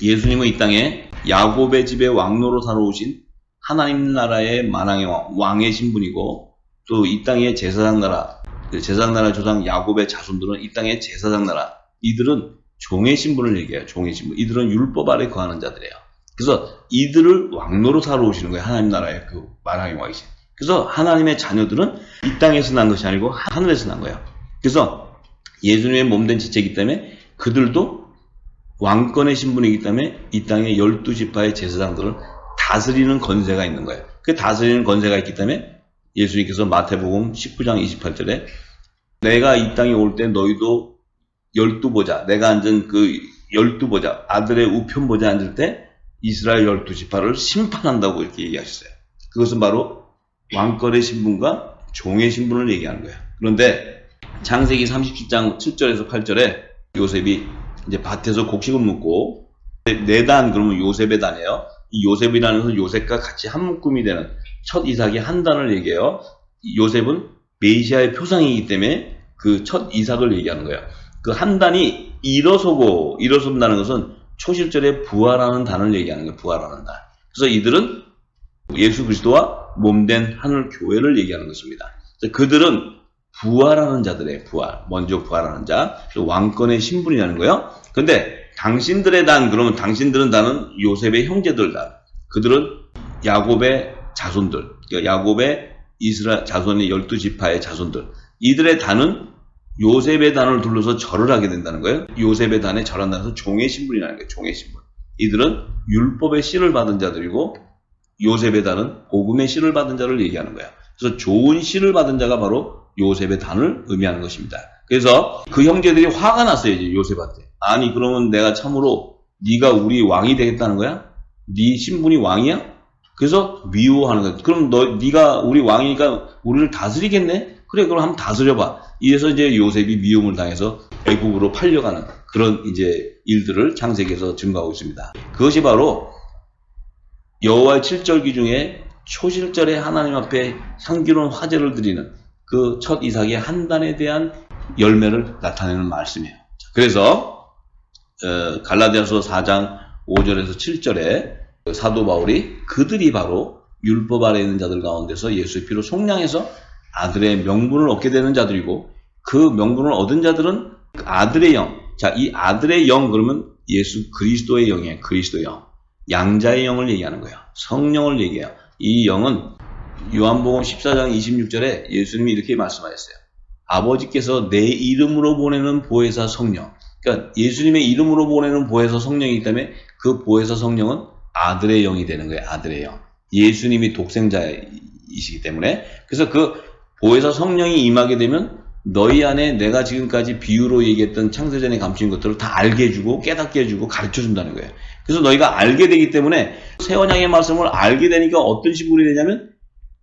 예수님은 이 땅에 야곱의 집에 왕노로 살아오신 하나님 나라의 만왕의 왕의 신분이고, 또 이 땅의 제사장 나라, 제사장 나라 조상 야곱의 자손들은 이 땅의 제사장 나라, 이들은 종의 신분을 얘기해요. 종의 신분. 이들은 율법 아래 거하는 자들이에요. 그래서 이들을 왕노로 살아오시는 거예요. 하나님 나라의 그 만왕의 왕이신. 그래서 하나님의 자녀들은 이 땅에서 난 것이 아니고 하늘에서 난 거예요. 그래서 예수님의 몸된 지체이기 때문에 그들도 왕권의 신분이기 때문에 이 땅의 12지파의 제사장들을 다스리는 건세가 있는 거예요. 그 다스리는 건세가 있기 때문에 예수님께서 마태복음 19장 28절에 내가 이 땅에 올 때 너희도 12보좌, 내가 앉은 그 12보좌, 아들의 우편보좌에 앉을 때 이스라엘 12지파를 심판한다고 이렇게 얘기하셨어요. 그것은 바로 왕권의 신분과 종의 신분을 얘기하는 거예요. 그런데 창세기 37장 7절에서 8절에 요셉이 이제 밭에서 곡식을 묻고, 네 단 그러면 요셉의 단이에요. 이 요셉이라는 것은 요셉과 같이 한 묶음이 되는 첫 이삭의 한 단을 얘기해요. 요셉은 메시아의 표상이기 때문에 그 첫 이삭을 얘기하는 거예요. 그 한 단이 일어선다는 것은 초실절에 부활하는 단을 얘기하는 거예요. 부활하는 단. 그래서 이들은 예수 그리스도와 몸된 하늘 교회를 얘기하는 것입니다. 그들은 부활하는 자들의 부활, 먼저 부활하는 자, 왕권의 신분이라는 거예요. 근데 당신들의 단, 그러면 당신들은 단은 요셉의 형제들 단. 그들은 야곱의 자손들, 그러니까 야곱의 이스라엘 자손의 12지파의 자손들. 이들의 단은 요셉의 단을 둘러서 절을 하게 된다는 거예요. 요셉의 단에 절한다는 것은 종의 신분이라는 거예요. 종의 신분. 이들은 율법의 씨를 받은 자들이고 요셉의 단은 복음의 씨를 받은 자를 얘기하는 거예요. 그래서 좋은 씨를 받은 자가 바로 요셉의 단을 의미하는 것입니다. 그래서 그 형제들이 화가 났어요. 이제 요셉한테. 아니 그러면 내가 참으로 네가 우리 왕이 되겠다는 거야? 네 신분이 왕이야? 그래서 미워하는 거야. 그럼 네가 우리 왕이니까 우리를 다스리겠네? 그래, 그럼 한번 다스려봐. 이래서 이제 요셉이 미움을 당해서 애국으로 팔려가는 그런 이제 일들을 창세기에서 증거하고 있습니다. 그것이 바로 여호와의 7절기 중에 초실절에 하나님 앞에 향기로운 화제를 드리는 그 첫 이삭의 한 단에 대한 열매를 나타내는 말씀이에요. 그래서 갈라디아서 4장 5절에서 7절에 사도 바울이 그들이 바로 율법 아래 있는 자들 가운데서 예수의 피로 속량해서 아들의 명분을 얻게 되는 자들이고, 그 명분을 얻은 자들은 그 아들의 영, 자, 이 아들의 영 그러면 예수 그리스도의 영이에요. 그리스도의 영, 양자의 영을 얘기하는 거예요. 성령을 얘기해요. 이 영은 요한복음 14장 26절에 예수님이 이렇게 말씀하셨어요. 아버지께서 내 이름으로 보내는 보혜사 성령. 그러니까 예수님의 이름으로 보내는 보혜사 성령이 있기 때문에 그 보혜사 성령은 아들의 영이 되는 거예요. 아들의 영. 예수님이 독생자이시기 때문에. 그래서 그 보혜사 성령이 임하게 되면 너희 안에 내가 지금까지 비유로 얘기했던 창세전에 감추인 것들을 다 알게 해주고 깨닫게 해주고 가르쳐준다는 거예요. 그래서 너희가 알게 되기 때문에 새 언약의 말씀을 알게 되니까 어떤 신분이 되냐면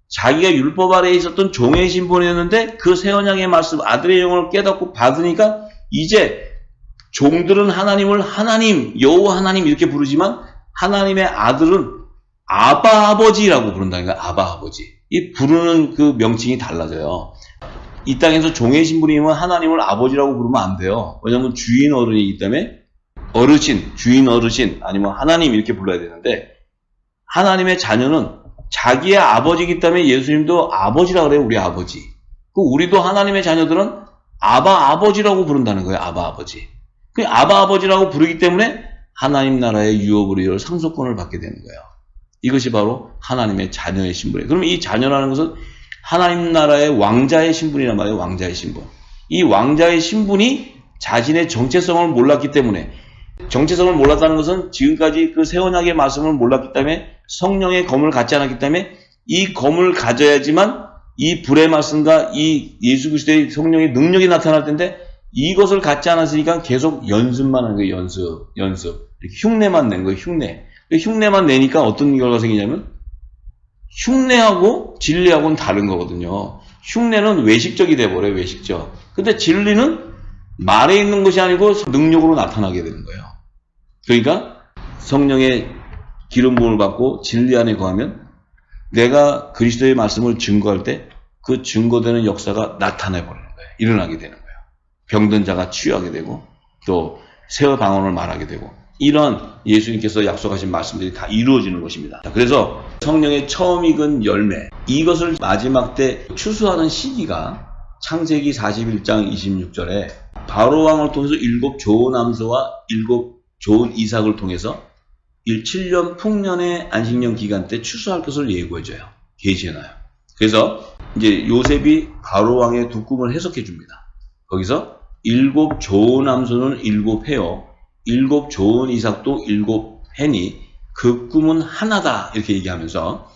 자기가 율법 아래에 있었던 종의 신분이었는데 그 새 언약의 말씀 아들의 영을 깨닫고 받으니까 이제 종들은 하나님을 하나님 여호와 하나님 이렇게 부르지만 하나님의 아들은 아바 아버지라고 부른다는 거예요. 아바 아버지. 이 부르는 그 명칭이 달라져요. 이 땅에서 종의 신분이면 하나님을 아버지라고 부르면 안 돼요. 왜냐하면 주인 어른이기 때문에 어르신, 주인 어르신 아니면 하나님 이렇게 불러야 되는데 하나님의 자녀는 자기의 아버지이기 때문에 예수님도 아버지라 그래요. 우리 아버지. 우리도 하나님의 자녀들은 아바 아버지라고 부른다는 거예요. 아바 아버지. 그 아바 아버지라고 부르기 때문에 하나님 나라의 유업으로 열 상속권을 받게 되는 거예요. 이것이 바로 하나님의 자녀의 신분이에요. 그러면 이 자녀라는 것은 하나님 나라의 왕자의 신분이란 말이에요. 왕자의 신분. 이 왕자의 신분이 자신의 정체성을 몰랐기 때문에 정체성을 몰랐다는 것은 지금까지 그 새 언약의 말씀을 몰랐기 때문에 성령의 검을 갖지 않았기 때문에 이 검을 가져야지만 이 불의 말씀과 이 예수 그리스도의 성령의 능력이 나타날 텐데 이것을 갖지 않았으니까 계속 연습만 하는 거예요. 연습. 이렇게 흉내만 낸 거예요. 흉내만 내니까 어떤 결과가 생기냐면 흉내하고 진리하고는 다른 거거든요. 흉내는 외식적이 돼버려요. 외식적. 근데 진리는 말에 있는 것이 아니고 능력으로 나타나게 되는 거예요. 그러니까 성령의 기름 부음을 받고 진리 안에 거하면 내가 그리스도의 말씀을 증거할 때 그 증거되는 역사가 나타내 버리는 거예요. 일어나게 되는 거예요. 병든 자가 치유하게 되고 또 새 방언을 말하게 되고 이런 예수님께서 약속하신 말씀들이 다 이루어지는 것입니다. 그래서 성령의 처음 익은 열매 이것을 마지막 때 추수하는 시기가 창세기 41장 26절에 바로왕을 통해서 7 좋은 암소와 7 좋은 이삭을 통해서 7년 풍년의 안식년 기간 때 추수할 것을 예고해줘요. 계시해놔요. 그래서 이제 요셉이 바로왕의 두 꿈을 해석해 줍니다. 거기서 7 좋은 암소는 7 해요. 7 좋은 이삭도 7 해니 그 꿈은 하나다 이렇게 얘기하면서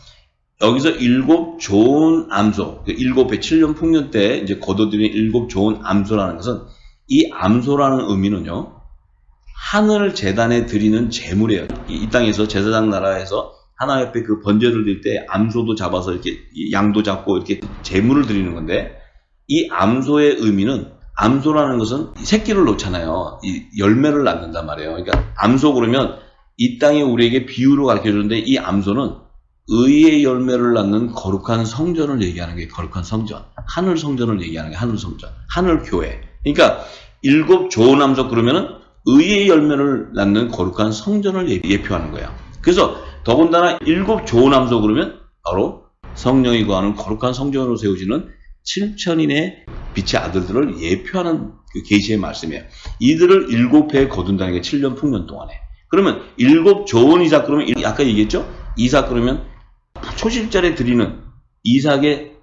여기서 7 좋은 암소 7회 7년 풍년 때 이제 거둬들인 7 좋은 암소라는 것은 이 암소라는 의미는요 하늘 제단에 드리는 제물이에요. 이 땅에서 제사장 나라에서 하나님 앞에 그 번제를 드릴 때 암소도 잡아서 이렇게 양도 잡고 이렇게 제물을 드리는 건데 이 암소의 의미는 암소라는 것은 새끼를 놓잖아요. 이 열매를 낳는단 말이에요. 그러니까 암소 그러면 이 땅에 우리에게 비유로 가르쳐 주는데 이 암소는 의의 열매를 낳는 거룩한 성전을 얘기하는 게 거룩한 성전. 하늘 성전을 얘기하는 게 하늘 성전. 하늘 교회. 그러니까 7 좋은 암소 그러면은 의의 열매를 낳는 거룩한 성전을 예표하는 거예요. 그래서 더군다나 7 좋은 암소 그러면 바로 성령이 거하는 거룩한 성전으로 세워지는 7천인의 빛의 아들들을 예표하는 그 계시의 말씀이에요. 이들을 7회에 거둔다는 게 7년 풍년 동안에. 그러면 7 좋은 이삭 그러면 아까 얘기했죠? 이삭 그러면 초실절에 드리는 이삭의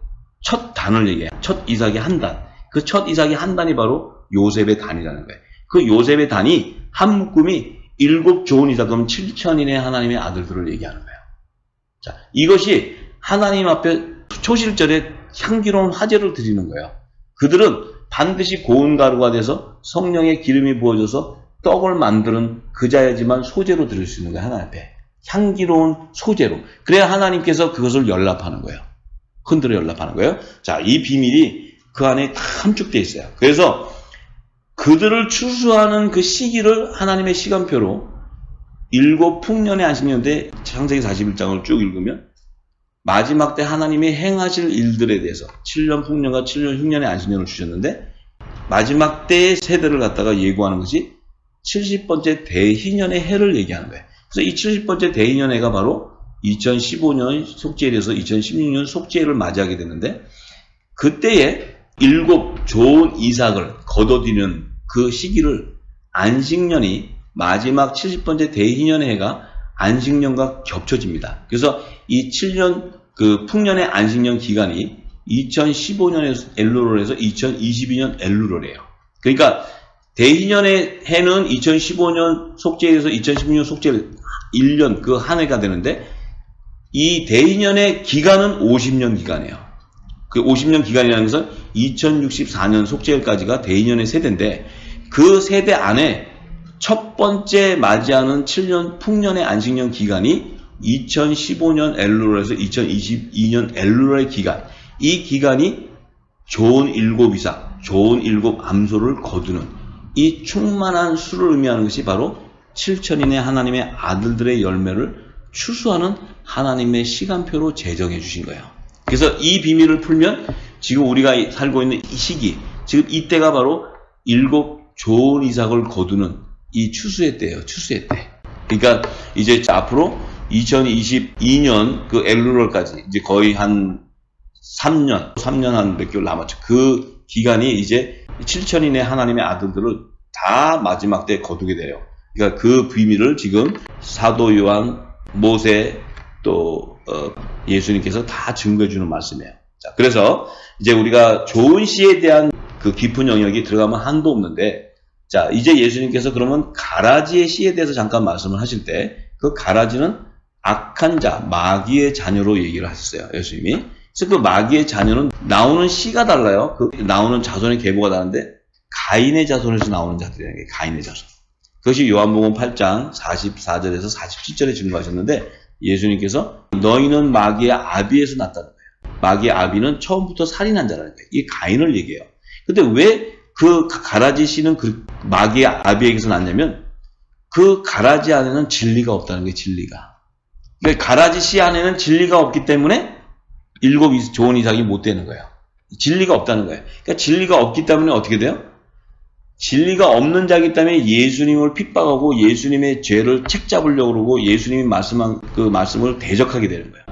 첫 단을 얘기해요. 첫 이삭의 한 단. 그 첫 이삭의 한 단이 바로 요셉의 단이라는 거예요. 그 요셉의 단이 한 묶음이 7 좋은 이삭 그러면 7천인의 하나님의 아들들을 얘기하는 거예요. 자, 이것이 하나님 앞에 초실절에 향기로운 화제를 드리는 거예요. 그들은 반드시 고운 가루가 돼서 성령의 기름이 부어져서 떡을 만드는 그자야지만 소재로 드릴 수 있는 거예요. 하나님 앞에. 향기로운 소재로. 그래야 하나님께서 그것을 연락하는 거예요. 흔들어 연락하는 거예요. 자, 이 비밀이 그 안에 다 함축되어 있어요. 그래서 그들을 추수하는 그 시기를 하나님의 시간표로 7 풍년의 안식년대 창세기 41장을 쭉 읽으면 마지막 때 하나님이 행하실 일들에 대해서 7년 풍년과 7년 흉년의 안식년을 주셨는데 마지막 때의 세대를 갖다가 예고하는 것이 70번째 대희년의 해를 얘기하는 거예요. 그래서 이 70번째 대희년의 해가 바로 2015년 속죄일에서 2016년 속죄일을 맞이하게 되는데 그때에 7 좋은 이삭을 거둬들이는 그 시기를 안식년이 마지막 70번째 대희년의 해가 안식년과 겹쳐집니다. 그래서 이 7년 그 풍년의 안식년 기간이 2015년에서 엘루를 해서 2022년 엘루를 해요. 그러니까 대희년의 해는 2015년 속죄에서 2016년 속죄 1년 그 한 해가 되는데 이 대희년의 기간은 50년 기간이에요. 그 50년 기간이라는 것은 2064년 속죄일까지가 대희년의 세대인데 그 세대 안에 첫 번째 맞이하는 7년 풍년의 안식년 기간이 2015년 엘루로에서 2022년 엘루로의 기간, 이 기간이 좋은 일곱 이삭, 좋은 일곱 암소를 거두는 이 충만한 수를 의미하는 것이 바로 7천인의 하나님의 아들들의 열매를 추수하는 하나님의 시간표로 제정해 주신 거예요. 그래서 이 비밀을 풀면 지금 우리가 살고 있는 이 시기, 지금 이때가 바로 일곱 좋은 이삭을 거두는 이 추수의 때예요. 추수의 때. 그러니까 이제 앞으로 2022년 그 엘루럴까지 이제 거의 한 3년 한 몇 개월 남았죠. 그 기간이 이제 7천인의 하나님의 아들들을 다 마지막 때 거두게 돼요. 그러니까 그 비밀을 지금 사도 요한, 모세 또 예수님께서 다 증거해 주는 말씀이에요. 자, 그래서 이제 우리가 좋은 시에 대한 그 깊은 영역이 들어가면 한도 없는데, 자, 이제 예수님께서 그러면 가라지의 시에 대해서 잠깐 말씀을 하실 때 그 가라지는 악한 자, 마귀의 자녀로 얘기를 하셨어요. 예수님이. 그래서 그 마귀의 자녀는 나오는 씨가 달라요. 그 나오는 자손의 계보가 다른데 가인의 자손에서 나오는 자들이라는 게 가인의 자손. 그것이 요한복음 8장 44절에서 47절에 증거하셨는데 예수님께서 너희는 마귀의 아비에서 났다는 거예요. 마귀의 아비는 처음부터 살인한 자라는 거예요. 이게 가인을 얘기해요. 근데 왜 그 가라지 씨는 그 마귀의 아비에게서 났냐면 그 가라지 안에는 진리가 없다는 거예요. 진리가. 그러니까 가라지 씨 안에는 진리가 없기 때문에 일곱 좋은 이삭이 못 되는 거예요. 진리가 없다는 거예요. 그러니까 진리가 없기 때문에 어떻게 돼요? 진리가 없는 자이기 때문에 예수님을 핍박하고 예수님의 죄를 책잡으려고 그러고 예수님이 말씀한 그 말씀을 대적하게 되는 거예요.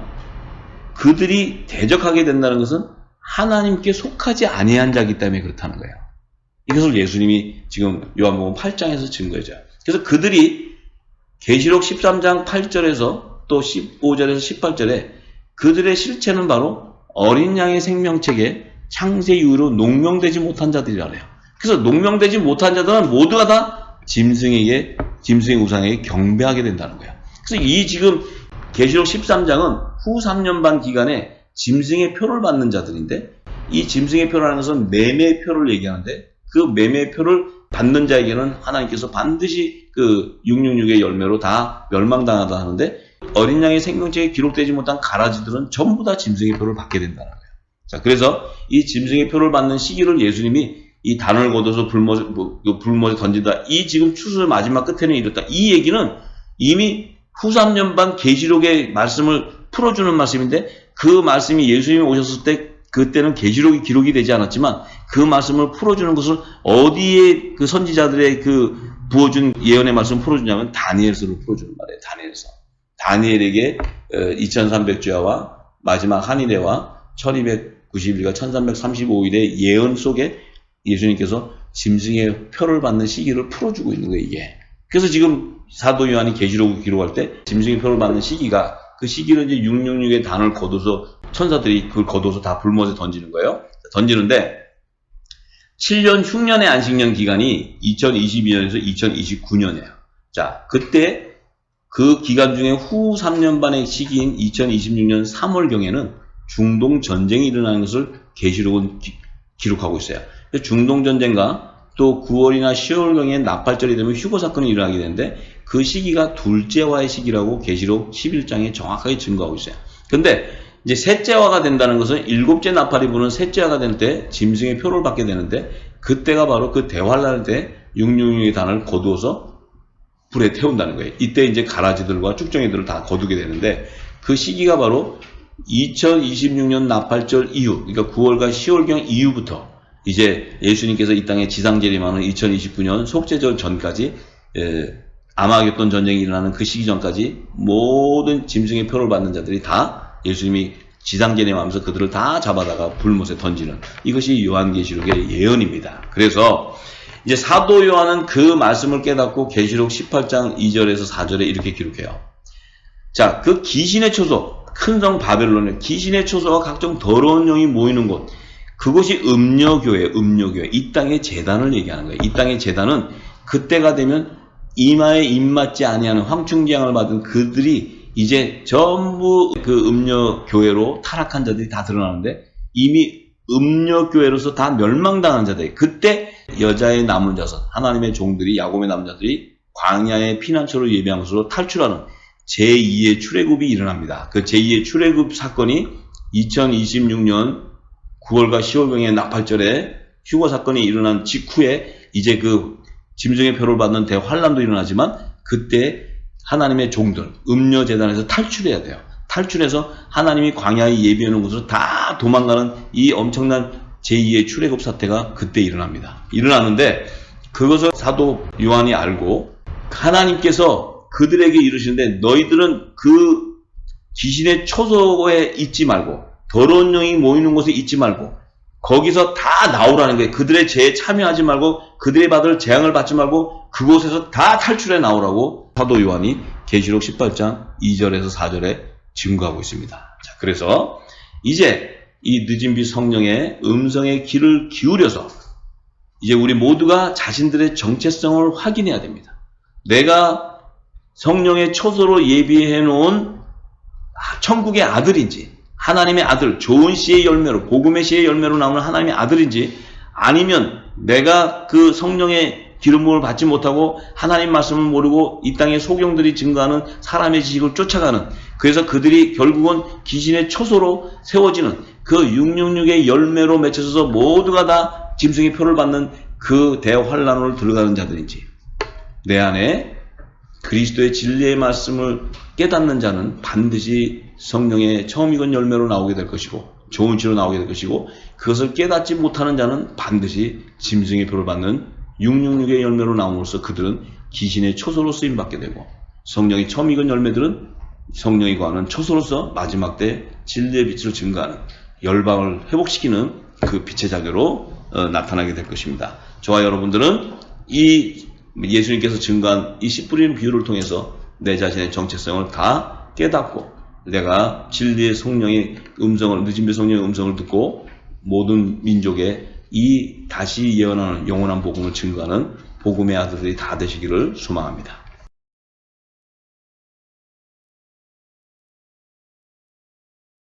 그들이 대적하게 된다는 것은 하나님께 속하지 아니한 자이기 때문에 그렇다는 거예요. 이것을 예수님이 지금 요한복음 8장에서 증거해줘요. 그래서 그들이 계시록 13장 8절에서 또 15절에서 18절에 그들의 실체는 바로 어린 양의 생명책에 창세 이후로 농명되지 못한 자들이라 그래요. 그래서 농명되지 못한 자들은 모두가 다 짐승의 우상에게 경배하게 된다는 거예요. 그래서 이 지금 계시록 13장은 후 3년 반 기간에 짐승의 표를 받는 자들인데 이 짐승의 표라는 것은 매매표를 얘기하는데 그 매매표를 받는 자에게는 하나님께서 반드시 그 666의 열매로 다 멸망당하다 하는데 어린 양의 생명책에 기록되지 못한 가라지들은 전부 다 짐승의 표를 받게 된다는 거예요. 자, 그래서 이 짐승의 표를 받는 시기를 예수님이 이 단을 걷어서 불못에 던진다. 이 지금 추수의 마지막 끝에는 이렇다. 이 얘기는 이미 후 3년 반 계시록의 말씀을 풀어주는 말씀인데 그 말씀이 예수님이 오셨을 때 그때는 계시록이 기록이 되지 않았지만 그 말씀을 풀어주는 것을 어디에 그 선지자들의 그 부어준 예언의 말씀을 풀어주냐면 다니엘서로 풀어주는 말이에요. 다니엘서. 다니엘에게 2300주야와 마지막 한일회와 1290일과 1335일의 예언 속에 예수님께서 짐승의 표를 받는 시기를 풀어주고 있는 거예요, 이게. 그래서 지금 사도 요한이 계시록을 기록할 때 짐승의 표를 받는 시기가 그 시기는 이제 666의 단을 거둬서 천사들이 그걸 거둬서 다 불못에 던지는 거예요. 던지는데 7년 흉년의 안식년 기간이 2022년에서 2029년이에요. 자, 그때 그 기간 중에 후 3년 반의 시기인 2026년 3월경에는 중동 전쟁이 일어나는 것을 계시록은 기록하고 있어요. 중동 전쟁과 또 9월이나 10월경에 나팔절이 되면 휴거 사건이 일어나게 되는데 그 시기가 둘째화의 시기라고 계시록 11장에 정확하게 증거하고 있어요. 근데 이제 셋째화가 된다는 것은 일곱째 나팔이 부는 셋째화가 될 때 짐승의 표를 받게 되는데 그때가 바로 그 대환란 때 666의 단을 거두어서 불에 태운다는 거예요. 이때 이제 가라지들과 쭉정이들을 다 거두게 되는데 그 시기가 바로 2026년 나팔절 이후, 그러니까 9월과 10월경 이후부터 이제 예수님께서 이 땅에 지상재림하는 2029년 속죄절 전까지 아마겟돈 전쟁이 일어나는 그 시기 전까지 모든 짐승의 표를 받는 자들이 다 예수님이 지상재림하면서 그들을 다 잡아다가 불못에 던지는 이것이 요한계시록의 예언입니다. 그래서 이제 사도 요한은 그 말씀을 깨닫고 계시록 18장 2절에서 4절에 이렇게 기록해요. 자, 그 귀신의 초소, 큰 성 바벨론에 귀신의 초소와 각종 더러운 영이 모이는 곳, 그곳이 음녀교회, 음녀교회. 이 땅의 제단을 얘기하는 거예요. 이 땅의 제단은 그때가 되면 이마에 입맞지 아니하는 황충기양을 받은 그들이 이제 전부 그 음녀교회로 타락한 자들이 다 드러나는데, 이미 음녀교회로서 다 멸망당한 자들, 그때 여자의 남은 자손, 하나님의 종들이, 야곱의 남은 자들이 광야의 피난처로 예비한 것으로 탈출하는 제2의 출애굽이 일어납니다. 그 제2의 출애굽 사건이 2026년 9월과 10월경에 나팔절에 휴거 사건이 일어난 직후에 이제 그 짐승의 표를 받는 대환란도 일어나지만, 그때 하나님의 종들, 음녀재단에서 탈출해야 돼요. 탈출해서 하나님이 광야에 예비해 놓은 곳으로 다 도망가는 이 엄청난 제2의 출애굽 사태가 그때 일어납니다. 일어나는데, 그것을 사도 요한이 알고 하나님께서 그들에게 이르시는데, 너희들은 그 귀신의 초소에 있지 말고, 더러운 영이 모이는 곳에 있지 말고, 거기서 다 나오라는 거예요. 그들의 죄에 참여하지 말고, 그들의 받을 재앙을 받지 말고, 그곳에서 다 탈출해 나오라고 사도 요한이 계시록 18장 2절에서 4절에 증거하고 있습니다. 자, 그래서 이제 이 늦은 빛 성령의 음성에 귀를 기울여서 이제 우리 모두가 자신들의 정체성을 확인해야 됩니다. 내가 성령의 초소로 예비해 놓은 천국의 아들인지, 하나님의 아들, 좋은 씨의 열매로, 복음의 씨의 열매로 나오는 하나님의 아들인지, 아니면 내가 그 성령의 기름 부음을 받지 못하고 하나님 말씀을 모르고 이 땅의 소경들이 증거하는 사람의 지식을 쫓아가는, 그래서 그들이 결국은 귀신의 초소로 세워지는 그 666의 열매로 맺혀서 모두가 다 짐승의 표를 받는 그 대환란으로 들어가는 자들인지, 내 안에 그리스도의 진리의 말씀을 깨닫는 자는 반드시 성령의 처음 익은 열매로 나오게 될 것이고, 좋은 씨로 나오게 될 것이고, 그것을 깨닫지 못하는 자는 반드시 짐승의 표를 받는 666의 열매로 나옴으로써 그들은 귀신의 초소로 쓰임받게 되고, 성령이 처음 익은 열매들은 성령이 거하는 초소로서 마지막 때 진리의 빛을 증거하는, 열방을 회복시키는 그 빛의 자녀로 나타나게 될 것입니다. 저와 여러분들은 이 예수님께서 증거한 이 씨 뿌리는 비유를 통해서 내 자신의 정체성을 다 깨닫고, 내가 진리의 성령의 음성을, 늦은 빛 성령의 음성을 듣고 모든 민족에 이 다시 예언하는 영원한 복음을 증거하는 복음의 아들들이 다 되시기를 소망합니다.